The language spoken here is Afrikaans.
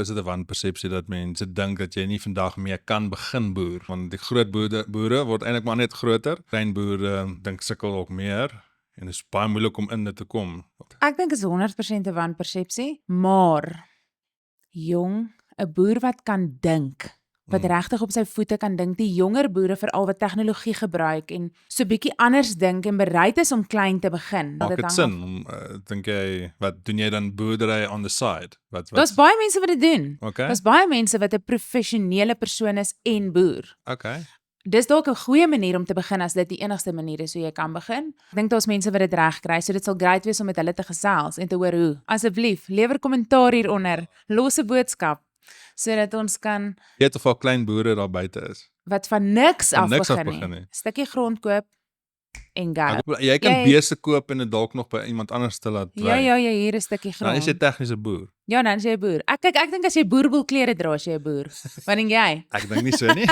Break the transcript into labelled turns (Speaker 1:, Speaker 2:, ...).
Speaker 1: Is dit 'n wanpersepsie dat mense dink dat jy nie vandag meer kan begin boer, want die groot boere word eintlik maar net groter. Klein boere dink sukkel ook meer en dit is baie moeilik om in dit te kom.
Speaker 2: Ek dink is 100% 'n wanpersepsie, maar jong, 'n boer wat kan dink, wat regtig op sy voete kan dink, die jonger boere veral wat tegnologie gebruik en so bietjie anders dink en bereid is om klein te begin.
Speaker 1: Maak dit sin? Dink jy, wat doen jy dan boerdery on the side?
Speaker 2: Daar's baie mense wat dit doen.
Speaker 1: Okay.
Speaker 2: Daar's baie mense wat 'n professionele persoon is en boer.
Speaker 1: Okay.
Speaker 2: Dis dalk 'n goeie manier om te begin as dit die enigste manier is hoe jy kan begin. Ek dink daar's mense wat dit reg kry, so dit sal great wees om met hulle te gesels en te hoor hoe. Asseblief, lewer kommentaar hieronder, los 'n boodskap sodat ons kan
Speaker 1: Weet of al klein boere daar buite is.
Speaker 2: wat van niks af
Speaker 1: niks af
Speaker 2: begin
Speaker 1: begin
Speaker 2: nie.
Speaker 1: nie.
Speaker 2: Stukkie grond koop en go.
Speaker 1: Jy kan beeste koop en dit dalk nog by iemand anders te laat
Speaker 2: Ja, hier 'n stukkie
Speaker 1: Dan is
Speaker 2: grond.
Speaker 1: jy tegniese boer.
Speaker 2: Ja, dan is jy 'n boer. Ek dink as jy boerboelklere dra, as jy 'n boer. Wat dink jy?
Speaker 1: Ek dink nie so nie.